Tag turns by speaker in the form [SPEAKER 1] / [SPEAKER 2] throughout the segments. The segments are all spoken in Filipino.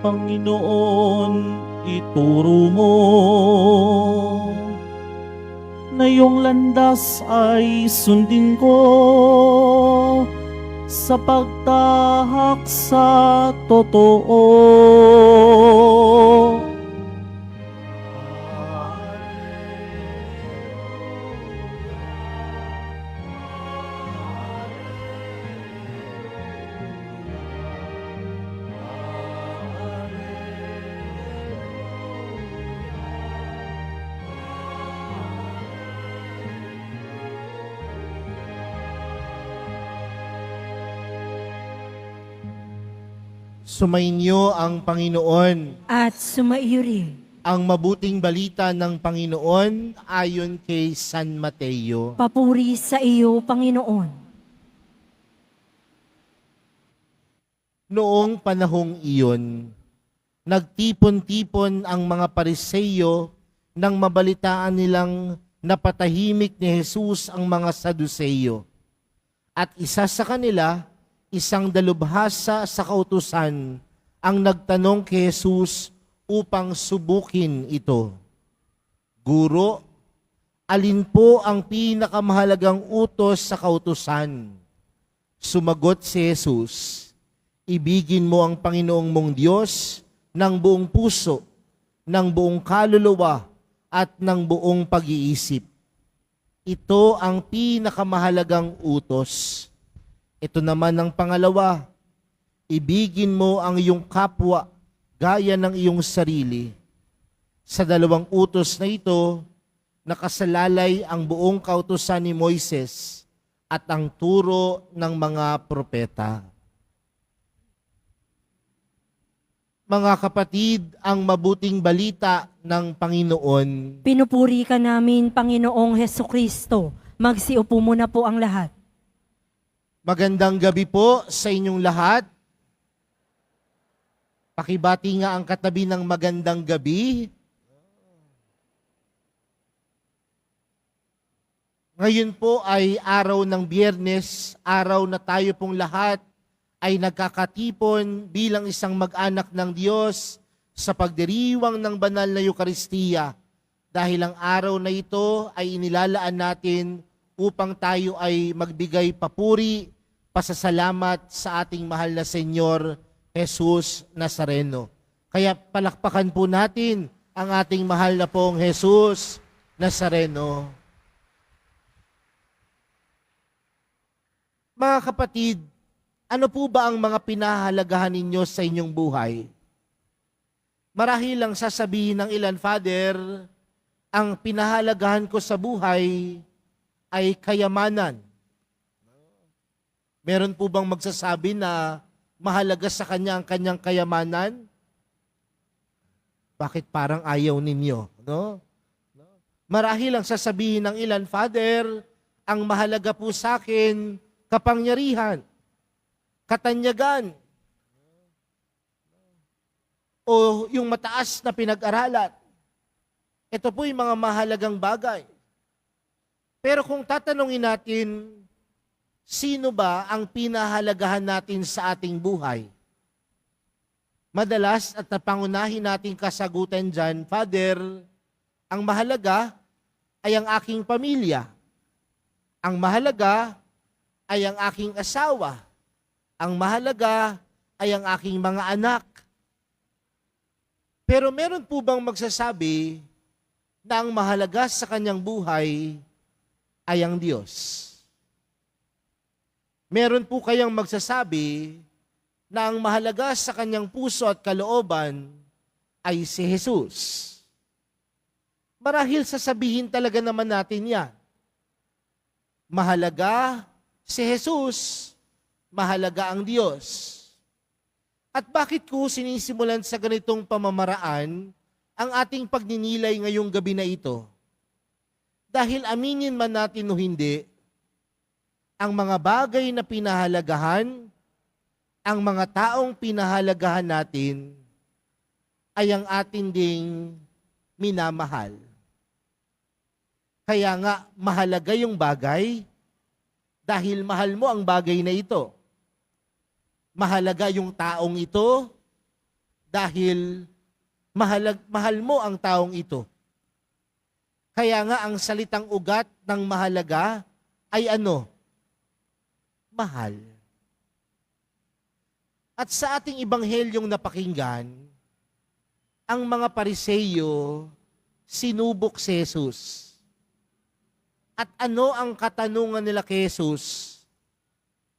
[SPEAKER 1] Panginoon, ituro mo na iyong landas ay sundin ko sa pagtahak sa totoo.
[SPEAKER 2] Sumainyo ang Panginoon.
[SPEAKER 3] At sumaiyo rin.
[SPEAKER 2] Ang mabuting balita ng Panginoon ayon kay San Mateo.
[SPEAKER 3] Papuri sa iyo, Panginoon.
[SPEAKER 2] Noong panahong iyon, nagtipon-tipon ang mga Pariseyo nang mabalitaan nilang napatahimik ni Jesus ang mga Saduseyo. At isa sa kanila, isang dalubhasa sa kautusan, ang nagtanong kay Jesus upang subukin ito. Guro, alin po ang pinakamahalagang utos sa kautusan? Sumagot si Jesus, ibigin mo ang Panginoong mong Diyos ng buong puso, ng buong kaluluwa, at ng buong pag-iisip. Ito ang pinakamahalagang utos. Ito naman ang pangalawa, ibigin mo ang iyong kapwa gaya ng iyong sarili. Sa dalawang utos na ito, nakasalalay ang buong kautusan ni Moises at ang turo ng mga propeta. Mga kapatid, ang mabuting balita ng Panginoon.
[SPEAKER 3] Pinupuri ka namin, Panginoong Hesukristo. Magsiupo muna po ang lahat.
[SPEAKER 2] Magandang gabi po sa inyong lahat. Pakibati nga ang katabi ng magandang gabi. Ngayon po ay araw ng Biyernes, araw na tayo pong lahat ay nagkakatipon bilang isang mag-anak ng Diyos sa pagdiriwang ng banal na Eukaristiya. Dahil ang araw na ito ay inilalaan natin upang tayo ay magbigay papuri, pasasalamat sa ating mahal na Senyor Jesus Nazareno. Kaya palakpakan po natin ang ating mahal na pong Jesus Nazareno. Mga kapatid, ano po ba ang mga pinahalagahan ninyo sa inyong buhay? Marahil lang sasabihin ng ilan, Father, ang pinahalagahan ko sa buhay ay kayamanan. Meron po bang magsasabi na mahalaga sa kanya ang kanyang kayamanan? Bakit parang ayaw ninyo? No? Marahil lang sasabihin ng ilan, Father, ang mahalaga po sa akin, kapangyarihan, katanyagan, o yung mataas na pinag-aralan. Ito po yung mga mahalagang bagay. Pero kung tatanungin natin, sino ba ang pinahalagahan natin sa ating buhay? Madalas at napangunahin nating kasagutan dyan, Father, ang mahalaga ay ang aking pamilya. Ang mahalaga ay ang aking asawa. Ang mahalaga ay ang aking mga anak. Pero meron po bang magsasabi na ang mahalaga sa kanyang buhay ay ang Diyos? Meron po kayang magsasabi na ang mahalaga sa kanyang puso at kalooban ay si Jesus? Marahil sasabihin talaga naman natin yan. Mahalaga si Jesus, mahalaga ang Diyos. At bakit ko sinisimulan sa ganitong pamamaraan ang ating pagninilay ngayong gabi na ito? Dahil aminin man natin o hindi, ang mga bagay na pinahalagahan, ang mga taong pinahalagahan natin, ay ang atin ding minamahal. Kaya nga, mahalaga yung bagay, dahil mahal mo ang bagay na ito. Mahalaga yung taong ito, dahil mahal mo ang taong ito. Kaya nga ang salitang ugat ng mahalaga ay ano? Mahal. At sa ating ibanghelyong napakinggan, ang mga Pariseyo sinubok si Jesus. At ano ang katanungan nila kay Jesus?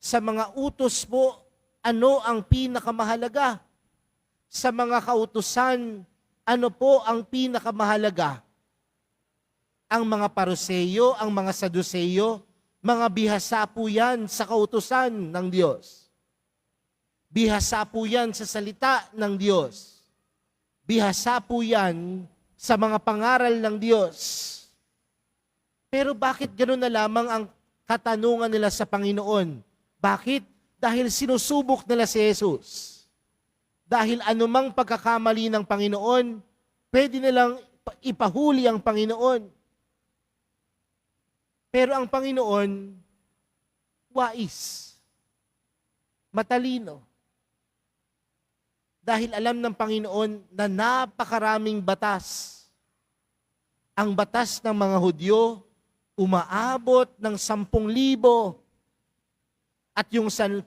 [SPEAKER 2] Sa mga utos po, ano ang pinakamahalaga? Sa mga kautusan, ano po ang pinakamahalaga? Ang mga Pariseyo, ang mga Saduseyo, mga bihasa po yan sa kautusan ng Diyos. Bihasa po yan sa salita ng Diyos. Bihasa po yan sa mga pangaral ng Diyos. Pero bakit gano'n na lamang ang katanungan nila sa Panginoon? Bakit? Dahil sinusubok nila si Jesus. Dahil anumang pagkakamali ng Panginoon, pwede nilang ipahuli ang Panginoon. Pero ang Panginoon, wais, matalino. Dahil alam ng Panginoon na napakaraming batas. Ang batas ng mga Hudyo, umaabot ng 10,000. At yung 10,000,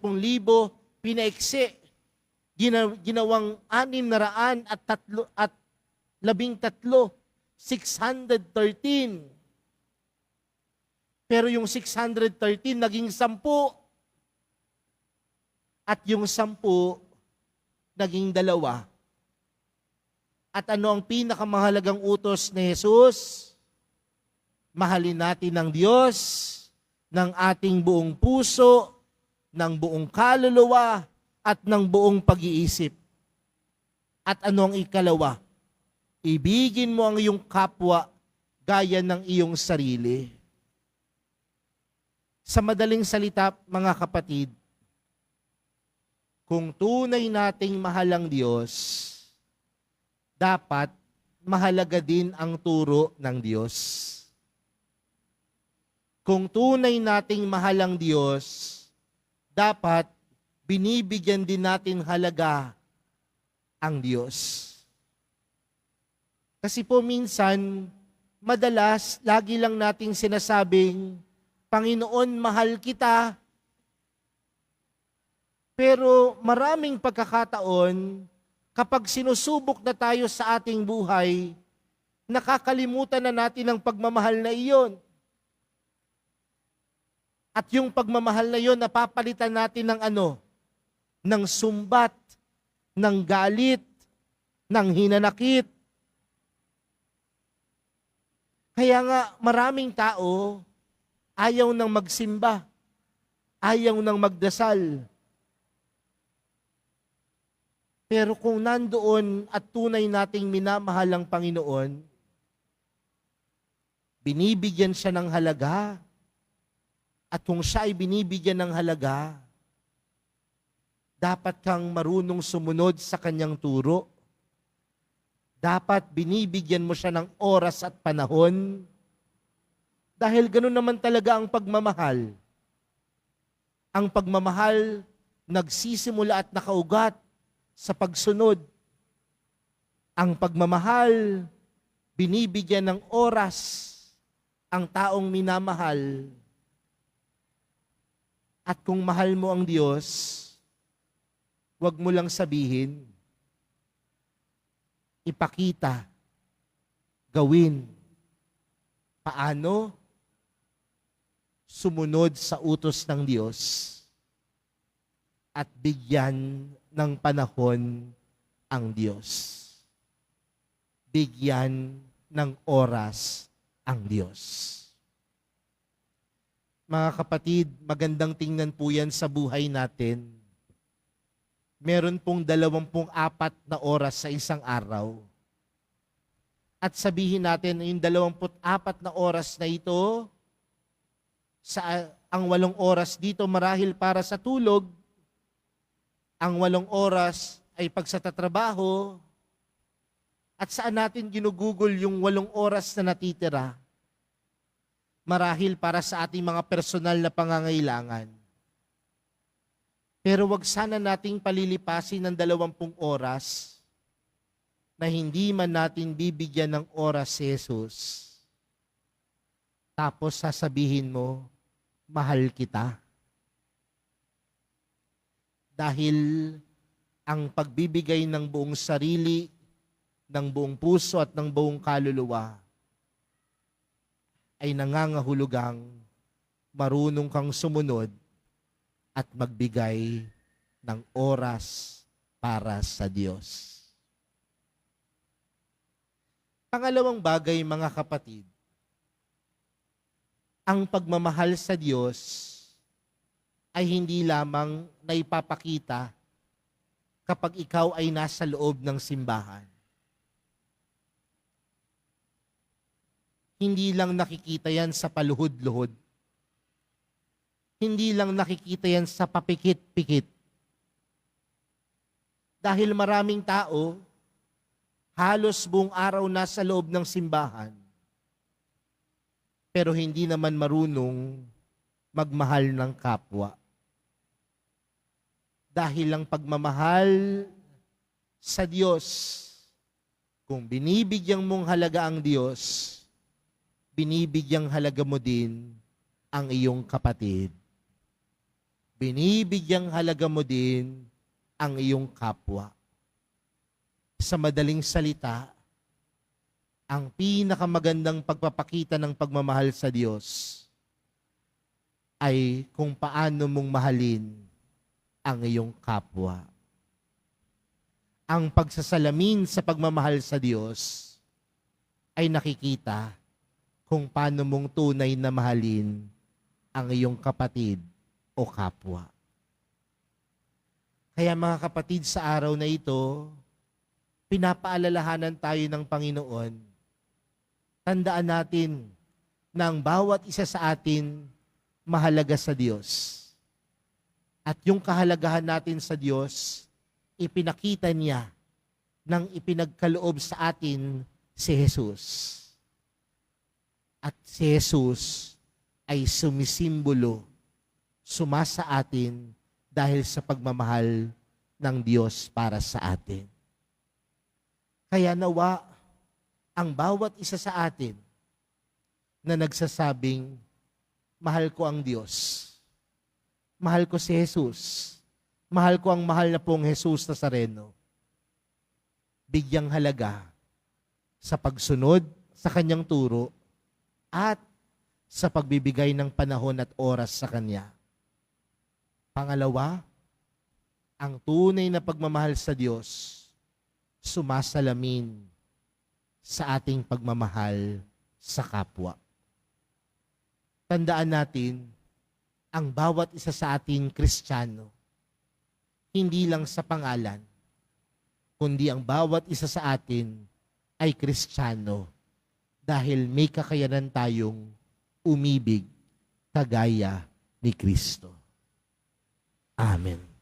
[SPEAKER 2] pinaiksi. Ginawang 613 at 613. Pero yung 613 naging 10. At yung 10 naging 2. At ano ang pinakamahalagang utos ni Jesus? Mahalin natin ang Diyos ng ating buong puso, ng buong kaluluwa, at ng buong pag-iisip. At ano ang ikalawa? Ibigin mo ang iyong kapwa gaya ng iyong sarili. Sa madaling salita, mga kapatid, kung tunay nating mahal ang Diyos, dapat mahalaga din ang turo ng Diyos. Kung tunay nating mahal ang Diyos, dapat binibigyan din natin halaga ang Diyos. Kasi po minsan, madalas, lagi lang nating sinasabing, Panginoon, mahal kita. Pero maraming pagkakataon, kapag sinusubok na tayo sa ating buhay, nakakalimutan na natin ang pagmamahal na iyon. At yung pagmamahal na iyon, napapalitan natin ng ano? Ng sumbat, ng galit, ng hinanakit. Kaya nga maraming tao, ayaw nang magsimba, ayaw nang magdasal. Pero kung nandoon at tunay nating minamahal ang Panginoon, binibigyan siya ng halaga. At kung siya ay binibigyan ng halaga, dapat kang marunong sumunod sa kanyang turo. Dapat binibigyan mo siya ng oras at panahon. Dahil gano'n naman talaga ang pagmamahal. Ang pagmamahal nagsisimula at nakaugat sa pagsunod. Ang pagmamahal, binibigyan ng oras ang taong minamahal. At kung mahal mo ang Diyos, huwag mo lang sabihin, ipakita, gawin. Paano? Sumunod sa utos ng Diyos at bigyan ng panahon ang Diyos. Bigyan ng oras ang Diyos. Mga kapatid, magandang tingnan po yan sa buhay natin. Meron pong 24 na oras sa isang araw. At sabihin natin, yung 24 na oras na ito, ang 8 oras dito marahil para sa tulog, ang 8 oras ay pagsatatrabaho, at saan natin ginugugol yung 8 oras na natitira? Marahil para sa ating mga personal na pangangailangan. Pero wag sana nating palilipasin ng 20 oras na hindi man natin bibigyan ng oras si Jesus, tapos sasabihin mo, mahal kita. Dahil ang pagbibigay ng buong sarili, ng buong puso at ng buong kaluluwa ay nangangahulugang marunong kang sumunod at magbigay ng oras para sa Diyos. Pangalawang bagay, mga kapatid, ang pagmamahal sa Diyos ay hindi lamang naipapakita kapag ikaw ay nasa loob ng simbahan. Hindi lang nakikita yan sa paluhod-luhod. Hindi lang nakikita yan sa papikit-pikit. Dahil maraming tao, halos buong araw nasa loob ng simbahan, pero hindi naman marunong magmahal ng kapwa. Dahil ang pagmamahal sa Diyos, kung binibigyang mong halaga ang Diyos, binibigyang halaga mo din ang iyong kapatid. Binibigyang halaga mo din ang iyong kapwa. Sa madaling salita, ang pinakamagandang pagpapakita ng pagmamahal sa Diyos ay kung paano mong mahalin ang iyong kapwa. Ang pagsasalamin sa pagmamahal sa Diyos ay nakikita kung paano mong tunay na mahalin ang iyong kapatid o kapwa. Kaya mga kapatid, sa araw na ito, pinapaalalahanan tayo ng Panginoon. Tandaan natin na ang bawat isa sa atin mahalaga sa Diyos. At yung kahalagahan natin sa Diyos, ipinakita niya nang ipinagkaloob sa atin si Jesus. At si Jesus ay sumisimbolo, sumasa atin dahil sa pagmamahal ng Diyos para sa atin. Kaya nawa, ang bawat isa sa atin na nagsasabing, mahal ko ang Diyos, mahal ko si Jesus, mahal ko ang mahal na pong Jesus Nazareno, bigyang halaga sa pagsunod sa kanyang turo at sa pagbibigay ng panahon at oras sa Kanya. Pangalawa, ang tunay na pagmamahal sa Diyos, sumasalamin sa ating pagmamahal sa kapwa. Tandaan natin, ang bawat isa sa ating Kristiyano, hindi lang sa pangalan, kundi ang bawat isa sa atin ay Kristiyano dahil may kakayanan tayong umibig kagaya ni Kristo. Amen.